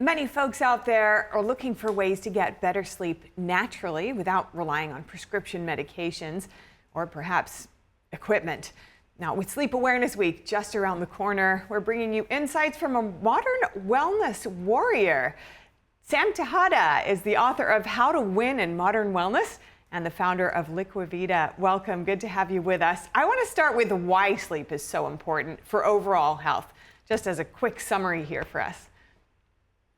Many folks out there are looking for ways to get better sleep naturally without relying on prescription medications or perhaps equipment. Now, with Sleep Awareness Week just around the corner, we're bringing you insights from a modern wellness warrior. Sam Tejada is the author of How to Win in Modern Wellness and the founder of Liquivida. Welcome. Good to have you with us. I want to start with why sleep is so important for overall health, just as a quick summary here for us.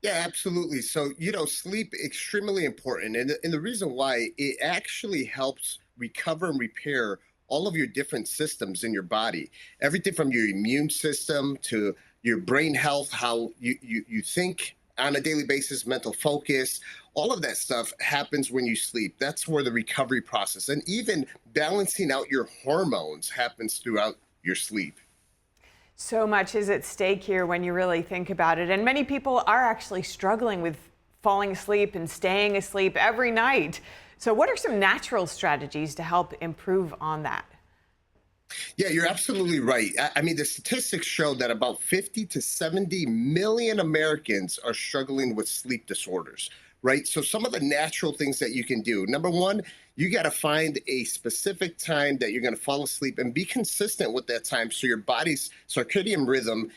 Yeah, absolutely. So, sleep extremely important. And the reason why it actually helps recover and repair all of your different systems in your body. Everything from your immune system to your brain health, how you think on a daily basis, mental focus, all of that stuff happens when you sleep. That's where the recovery process and even balancing out your hormones happens throughout your sleep. So much is at stake here when you really think about it. And many people are actually struggling with falling asleep and staying asleep every night. So what are some natural strategies to help improve on that? Yeah, you're absolutely right. I mean, the statistics show that about 50 to 70 million Americans are struggling with sleep disorders, right? So some of the natural things that you can do. Number one, you got to find a specific time that you're going to fall asleep and be consistent with that time so your body's circadian rhythm,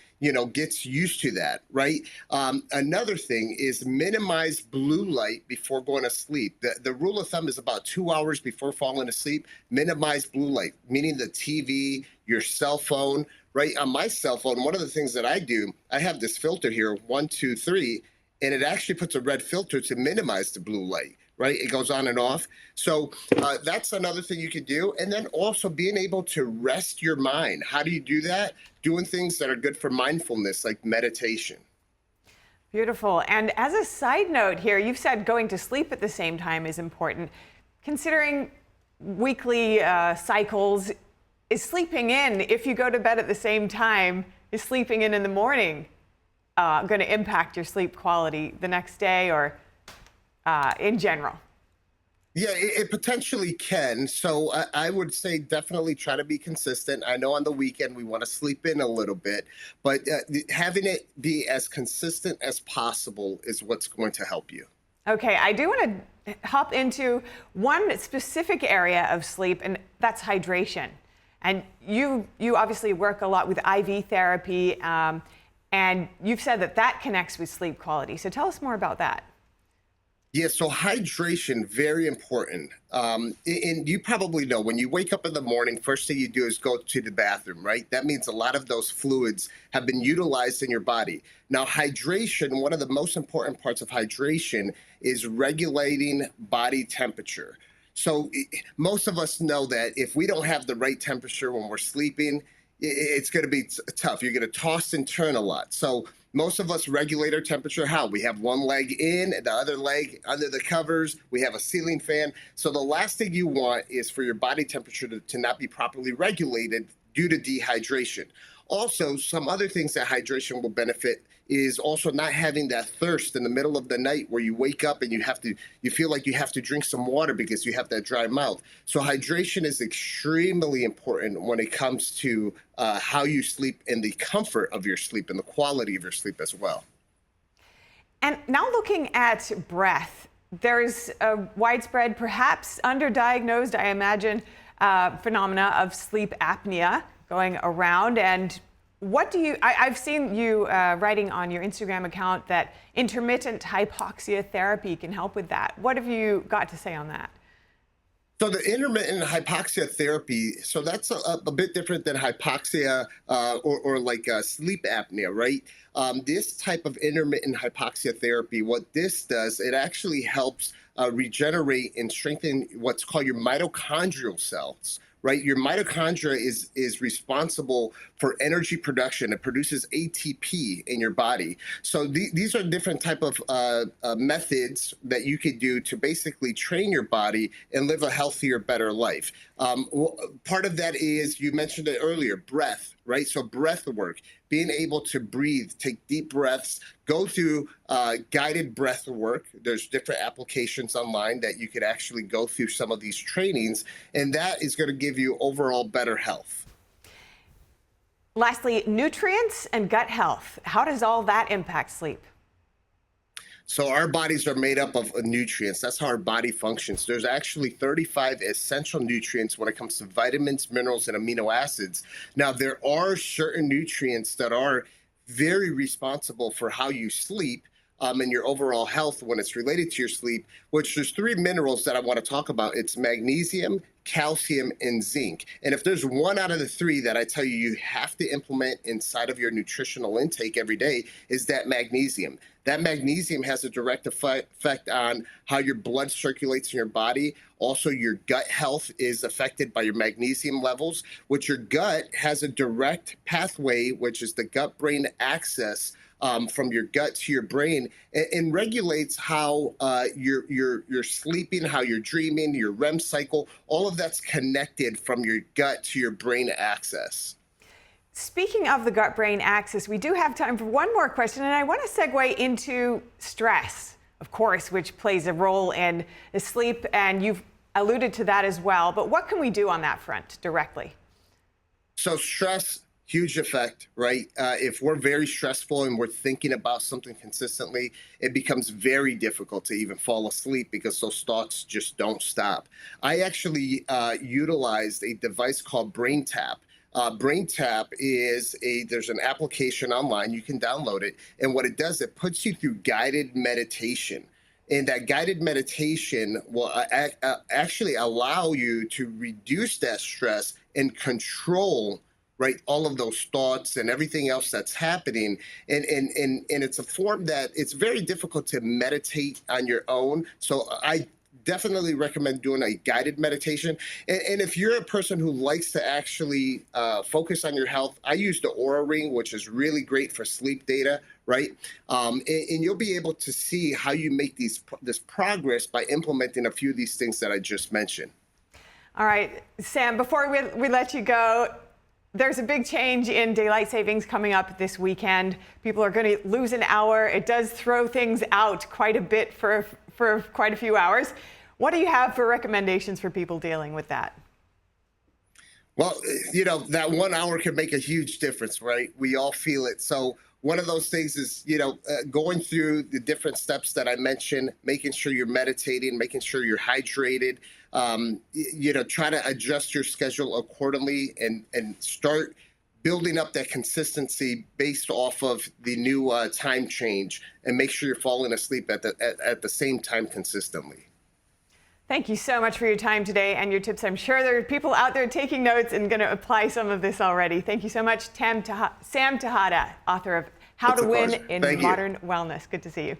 gets used to that, right? Another thing is minimize blue light before going to sleep. The rule of thumb is about 2 hours before falling asleep, minimize blue light, meaning the TV, your cell phone, right? On my cell phone, one of the things that I do, I have this filter here, 1, 2, 3, and it actually puts a red filter to minimize the blue light, right? It goes on and off. So that's another thing you can do. And then also being able to rest your mind. How do you do that? Doing things that are good for mindfulness, like meditation. Beautiful. And as a side note here, you've said going to sleep at the same time is important. Considering weekly cycles, is sleeping in, if you go to bed at the same time, is sleeping in the morning going to impact your sleep quality the next day or in general? Yeah, it potentially can. So I would say definitely try to be consistent. I know on the weekend we want to sleep in a little bit, but having it be as consistent as possible is what's going to help you. Okay, I do want to hop into one specific area of sleep, and that's hydration. And you obviously work a lot with IV therapy, and you've said that connects with sleep quality. So tell us more about that. Yeah, so hydration, very important. And you probably know when you wake up in the morning, first thing you do is go to the bathroom, right? That means a lot of those fluids have been utilized in your body. Now, hydration, one of the most important parts of hydration is regulating body temperature. So most of us know that if we don't have the right temperature when we're sleeping, it's going to be tough. You're going to toss and turn a lot. So most of us regulate our temperature how? We have one leg in and the other leg under the covers. We have a ceiling fan. So the last thing you want is for your body temperature to not be properly regulated due to dehydration. Also, some other things that hydration will benefit is also not having that thirst in the middle of the night where you wake up and you feel like you have to drink some water because you have that dry mouth. So hydration is extremely important when it comes to how you sleep and the comfort of your sleep and the quality of your sleep as well. And now looking at breath, there's a widespread, perhaps underdiagnosed, I imagine, phenomena of sleep apnea going around. And I've seen you writing on your Instagram account that intermittent hypoxia therapy can help with that. What have you got to say on that? So the intermittent hypoxia therapy, so that's a bit different than hypoxia or like sleep apnea, right? This type of intermittent hypoxia therapy, what this does, it actually helps regenerate and strengthen what's called your mitochondrial cells. Right, your mitochondria is responsible for energy production. It produces ATP in your body. So these are different type of methods that you could do to basically train your body and live a healthier, better life. Part of that is, you mentioned it earlier, breath, right? So breath work, being able to breathe, take deep breaths, go through guided breath work. There's different applications online that you could actually go through some of these trainings, and that is going to give you overall better health. Lastly, nutrients and gut health. How does all that impact sleep? So our bodies are made up of nutrients. That's how our body functions. There's actually 35 essential nutrients when it comes to vitamins, minerals, and amino acids. Now, there are certain nutrients that are very responsible for how you sleep, and your overall health when it's related to your sleep, which there's three minerals that I want to talk about. It's magnesium, calcium, and zinc. And if there's one out of the three that I tell you you have to implement inside of your nutritional intake every day, is that magnesium. That magnesium has a direct effect on how your blood circulates in your body. Also, your gut health is affected by your magnesium levels, which your gut has a direct pathway, which is the gut-brain axis, from your gut to your brain, and regulates how you're sleeping, how you're dreaming, your REM cycle. All of that's connected from your gut to your brain axis. Speaking of the gut-brain axis, we do have time for one more question, and I want to segue into stress, of course, which plays a role in the sleep, and you've alluded to that as well. But what can we do on that front directly? So stress, huge effect, right? If we're very stressful and we're thinking about something consistently, it becomes very difficult to even fall asleep because those thoughts just don't stop. I actually utilized a device called BrainTap. BrainTap is there's an application online, you can download it. And what it does, it puts you through guided meditation. And that guided meditation will actually allow you to reduce that stress and control, right, all of those thoughts and everything else that's happening. And it's a form that it's very difficult to meditate on your own. So I definitely recommend doing a guided meditation. And if you're a person who likes to actually focus on your health, I use the Aura Ring, which is really great for sleep data, right? And you'll be able to see how you make this progress by implementing a few of these things that I just mentioned. All right, Sam, before we let you go, there's a big change in daylight savings coming up this weekend. People are going to lose an hour. It does throw things out quite a bit for quite a few hours. What do you have for recommendations for people dealing with that? Well, you know, that 1 hour can make a huge difference, right? We all feel it. So one of those things is, going through the different steps that I mentioned, making sure you're meditating, making sure you're hydrated, try to adjust your schedule accordingly and start building up that consistency based off of the new time change, and make sure you're falling asleep at the same time consistently. Thank you so much for your time today and your tips. I'm sure there are people out there taking notes and going to apply some of this already. Thank you so much, Sam Tejada, author of How to Win in Modern Wellness. Good to see you.